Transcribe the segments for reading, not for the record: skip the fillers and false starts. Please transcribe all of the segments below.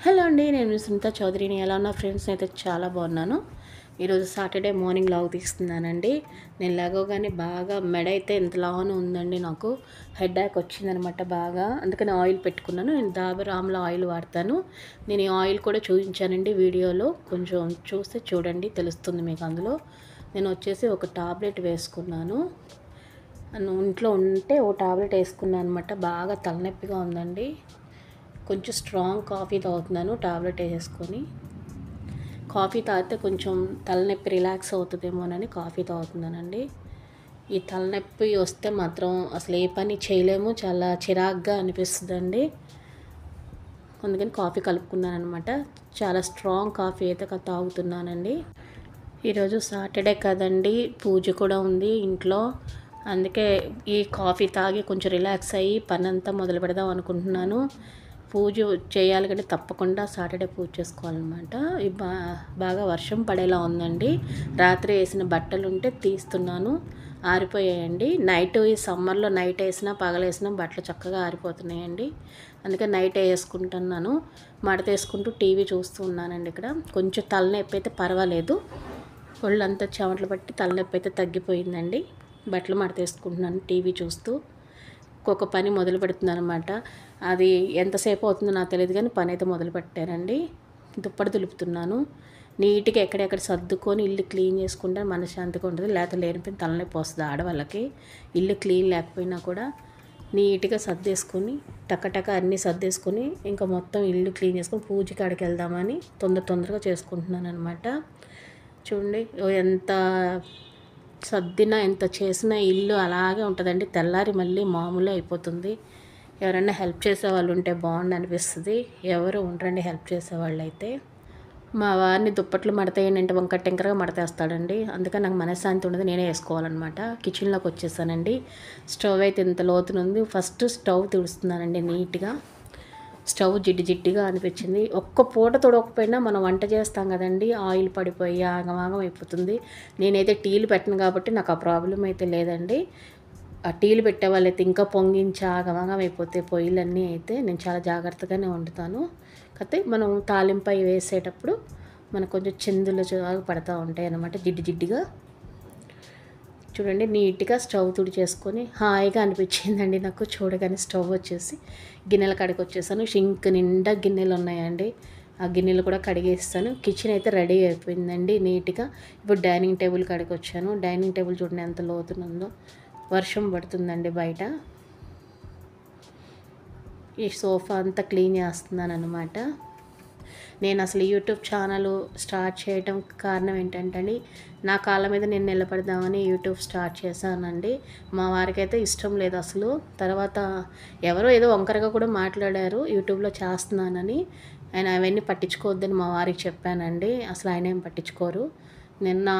Hello అండి, నేను సునీత చౌదరిని. ఎలా ఉన్నా ఫ్రెండ్స్? అయితే చాలా బాగున్నాను. ఈరోజు సాటర్డే మార్నింగ్ లాగ్ తీస్తున్నానండి. నేను లేవగానే బాగా మెడ అయితే ఎంతలానో ఉందండి. నాకు హెడేక్ వచ్చిందనమాట బాగా. అందుకని ఆయిల్ పెట్టుకున్నాను. నేను డాబర్ ఆమ్లా ఆయిల్ వాడతాను. నేను ఈ ఆయిల్ కూడా చూపించానండి వీడియోలో. కొంచెం చూస్తే చూడండి, తెలుస్తుంది మీకు. అందులో నేను వచ్చేసి ఒక టాబ్లెట్ వేసుకున్నాను. ఇంట్లో ఉంటే ఓ టాబ్లెట్ వేసుకున్నాను అనమాట. బాగా తలనొప్పిగా ఉందండి. కొంచెం స్ట్రాంగ్ కాఫీ తాగుతున్నాను టాబ్లెట్ వేసుకొని. కాఫీ తాగితే కొంచెం తలనొప్పి రిలాక్స్ అవుతుందేమోనని కాఫీ తాగుతున్నానండి. ఈ తలనొప్పి వస్తే మాత్రం అసలు ఏ పని చేయలేము, చాలా చిరాగ్గా అనిపిస్తుందండి. అందుకని కాఫీ కలుపుకున్నాను అనమాట. చాలా స్ట్రాంగ్ కాఫీ అయితే తాగుతున్నానండి. ఈరోజు సాటర్డే కదండి, పూజ కూడా ఉంది ఇంట్లో. అందుకే ఈ కాఫీ తాగి కొంచెం రిలాక్స్ అయ్యి పని అంతా మొదలు పెడదాం అనుకుంటున్నాను. పూజ చేయాలి కానీ తప్పకుండా సాటర్డే పూజ చేసుకోవాలన్నమాట. బాగా వర్షం పడేలా ఉందండి. రాత్రి వేసిన బట్టలు ఉంటే తీస్తున్నాను, ఆరిపోయాయండి. నైట్ ఈ సమ్మర్లో నైట్ వేసినా పగలేసినా బట్టలు చక్కగా ఆరిపోతున్నాయండి. అందుకే నైట్ వేసుకుంటున్నాను. మడత వేసుకుంటూ టీవీ చూస్తూ ఉన్నానండి. ఇక్కడ కొంచెం తలనొప్పి అయితే పర్వాలేదు, ఒళ్ళంతా చెమటలు పట్టి తలనొప్పి అయితే తగ్గిపోయిందండి. బట్టలు మడతేసుకుంటున్నాను టీవీ చూస్తూ. ఒక్కొక్క పని మొదలు పెడుతున్నాను అనమాట. అది ఎంతసేపు అవుతుందో నాకు తెలియదు కానీ పని అయితే మొదలు పెట్టానండి. దుప్పటి దులుపుతున్నాను. నీట్గా ఎక్కడెక్కడ సర్దుకొని ఇల్లు క్లీన్ చేసుకుంటే మనశ్శాంతిగా ఉంటుంది. లేకపోతే లేనిపోయిన తలనొప్పి వస్తుంది ఆడవాళ్ళకి. ఇల్లు క్లీన్ లేకపోయినా కూడా నీట్గా సర్దేసుకొని టకటక అన్నీ సర్దేసుకొని ఇంకా మొత్తం ఇల్లు క్లీన్ చేసుకొని పూజ కాడికి వెళ్దామని తొందరగా చేసుకుంటున్నాను అనమాట. చూడండి, ఎంత సర్దినా ఎంత చేసినా ఇల్లు అలాగే ఉంటుందండి. తెల్లారి మళ్ళీ మామూలు అయిపోతుంది. ఎవరైనా హెల్ప్ చేసేవాళ్ళు ఉంటే బాగుండు అనిపిస్తుంది. ఎవరు ఉండరండి హెల్ప్ చేసేవాళ్ళు అయితే. మా వారిని దుప్పట్లు మడతేయండి వంక టెంకరగా మడతేస్తాడండి. అందుకని నాకు మనశ్శాంతి ఉండదు, నేనే వేసుకోవాలన్నమాట. కిచెన్లోకి వచ్చేసానండి. స్టవ్ అయితే ఇంత లోతునుంది. ఫస్ట్ స్టవ్ తుడుస్తున్నానండి నీట్గా. స్టవ్ జిడ్డుగా అనిపించింది. ఒక్క పూట తొడవకపోయినా మనం వంట చేస్తాం కదండి, ఆయిల్ పడిపోయి ఆగమాగం అయిపోతుంది. నేనైతే టీలు పెట్టను కాబట్టి నాకు ఆ ప్రాబ్లం అయితే లేదండి. ఆ టీలు పెట్టే వాళ్ళైతే ఇంకా పొంగించి ఆగమాగం అయిపోతే పొయ్యిలన్నీ అయితే నేను చాలా జాగ్రత్తగానే వండుతాను. కాకపోతే మనం తాలింపై వేసేటప్పుడు మనకు కొంచెం చిందులు పడతా ఉంటాయి అన్నమాట, జిడ్డుగా. చూడండి, నీట్గా స్టవ్ తుడిచేసుకొని హాయిగా అనిపించిందండి నాకు చూడగానే. స్టవ్ వచ్చేసి గిన్నెల కాడికి వచ్చేసాను. షింక్ నిండా గిన్నెలు ఉన్నాయండి. ఆ గిన్నెలు కూడా కడిగేస్తాను. కిచెన్ అయితే రెడీ అయిపోయిందండి నీట్గా. ఇప్పుడు డైనింగ్ టేబుల్ కాడికి వచ్చాను. డైనింగ్ టేబుల్ చూడండి ఎంత లోతునుందో. వర్షం పడుతుందండి బయట. ఈ సోఫా అంతా క్లీన్ చేస్తున్నాను అనమాట. నేను అసలు యూట్యూబ్ ఛానల్ స్టార్ట్ చేయడం కారణం ఏంటంటే నా కాళ్ళ మీద నేను నిలబడదామని యూట్యూబ్ స్టార్ట్ చేశానండి. మా వారికి అయితే ఇష్టం లేదు అసలు. తర్వాత ఎవరో ఏదో వంకరగా కూడా మాట్లాడారు యూట్యూబ్లో చేస్తున్నానని. ఆయన అవన్నీ పట్టించుకోవద్దని మా వారికి చెప్పానండి. అసలు ఆయన ఏం పట్టించుకోరు. నేను నా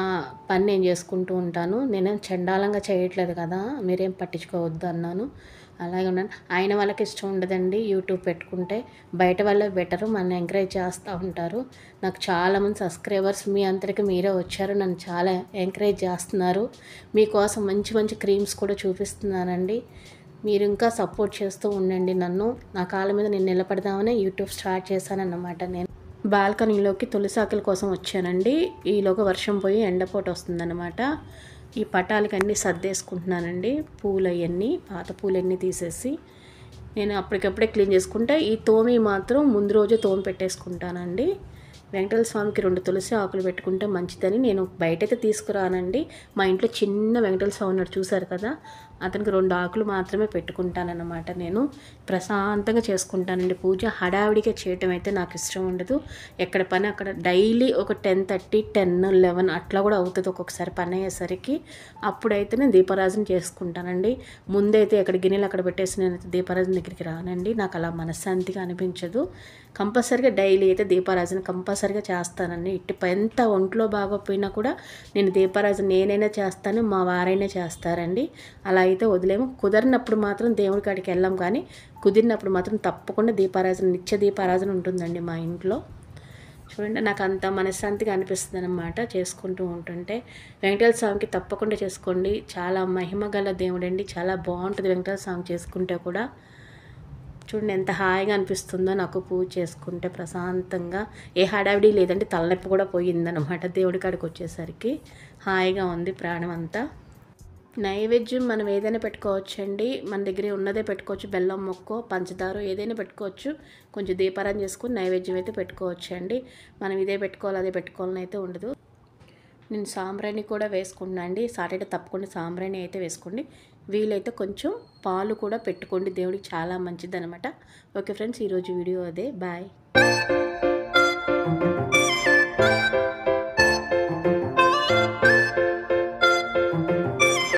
పని నేను చేసుకుంటూ ఉంటాను. నేనేం చండాలంగా చేయట్లేదు కదా, మీరేం పట్టించుకోవద్దు అన్నాను. అలాగే ఉన్నాను. ఆయన వాళ్ళకి ఇష్టం ఉండదండి యూట్యూబ్ పెట్టుకుంటే. బయట వాళ్ళే బెటరు, మన ఎంకరేజ్ చేస్తూ ఉంటారు. నాకు చాలామంది సబ్స్క్రైబర్స్ మీ అందరికీ మీరే వచ్చారు, నన్ను చాలా ఎంకరేజ్ చేస్తున్నారు. మీకోసం మంచి క్రీమ్స్ కూడా చూపిస్తున్నానండి. మీరు ఇంకా సపోర్ట్ చేస్తూ ఉండండి నన్ను. నా కాళ్ళ మీద నేను నిలబడదామని యూట్యూబ్ స్టార్ట్ చేశానన్నమాట. నేను బాల్కనీలోకి తులసాకుల కోసం వచ్చానండి. ఈలోగా వర్షం పోయి ఎండపోటు వస్తుందన్నమాట. ఈ పటాలకి అన్నీ సర్దేసుకుంటున్నానండి. పూలు అవన్నీ పాత పూలన్నీ తీసేసి నేను అప్పటికప్పుడే క్లీన్ చేసుకుంటా. ఈ తోమి మాత్రం ముందు రోజే తోమి పెట్టేసుకుంటానండి. వెంకటేశ్వర స్వామికి 2 తులసి ఆకులు పెట్టుకుంటే మంచిదని నేను బయటైతే తీసుకురానండి. మా ఇంట్లో చిన్న వెంకటేశ్వర స్వామి ఉన్నాడు, చూశారు కదా, అతనికి 2 ఆకులు మాత్రమే పెట్టుకుంటానన్నమాట. నేను ప్రశాంతంగా చేసుకుంటానండి పూజ. హడావిడిగా చేయటం అయితే నాకు ఇష్టం ఉండదు. ఎక్కడ పని అక్కడ డైలీ ఒక 10:30, 10, 11 అట్లా కూడా అవుతుంది ఒక్కొక్కసారి పని అయ్యేసరికి. అప్పుడైతే నేను దీపారాజన చేసుకుంటానండి. ముందైతే ఎక్కడ గిన్నెలు అక్కడ పెట్టేసి నేనైతే దీపారాజన దగ్గరికి రానండి. నాకు అలా మనశ్శాంతిగా అనిపించదు. కంపల్సరిగా డైలీ అయితే దీపారాజన కంపల్సరిగా చేస్తానండి. ఎంత ఒంట్లో బాగోపోయినా కూడా నేను దీపారాజన నేనైనా చేస్తాను, మా వారైనా చేస్తారండి. అలా అయితే వదిలేము. కుదరినప్పుడు మాత్రం దేవుడి కాడికి వెళ్ళాం, కానీ కుదిరినప్పుడు మాత్రం తప్పకుండా దీపారాజన, నిత్య దీపారాజన ఉంటుందండి మా ఇంట్లో. చూడండి, నాకు అంత మనశ్శాంతిగా అనిపిస్తుంది అన్నమాట చేసుకుంటూ ఉంటుంటే. వెంకటేశ్వర స్వామికి తప్పకుండా చేసుకోండి. చాలా మహిమ గల దేవుడండి. చాలా బాగుంటుంది వెంకటేశ్వర స్వామి చేసుకుంటే కూడా. చూడండి ఎంత హాయిగా అనిపిస్తుందో నాకు పూజ చేసుకుంటే ప్రశాంతంగా. ఏ హడావిడి లేదంటే తలనొప్పి కూడా పోయిందనమాట దేవుడి కాడికి వచ్చేసరికి. హాయిగా ఉంది ప్రాణం అంతా. నైవేద్యం మనం ఏదైనా పెట్టుకోవచ్చండి. మన దగ్గర ఉన్నదే పెట్టుకోవచ్చు. బెల్లం మొక్కో పంచదార ఏదైనా పెట్టుకోవచ్చు. కొంచెం దీపారాధన చేసుకుని నైవేద్యం అయితే పెట్టుకోవచ్చండి. మనం ఇదే పెట్టుకోవాలి అదే పెట్టుకోవాలని అయితే ఉండదు. నేను సాంబ్రాణి కూడా వేసుకున్నాను అండి. సాటర్డే తప్పకుండా సాంబ్రాణి అయితే వేసుకోండి. వీలైతే కొంచెం పాలు కూడా పెట్టుకోండి, దేవుడికి చాలా మంచిది అనమాట. ఓకే ఫ్రెండ్స్, ఈరోజు వీడియో అదే. బాయ్.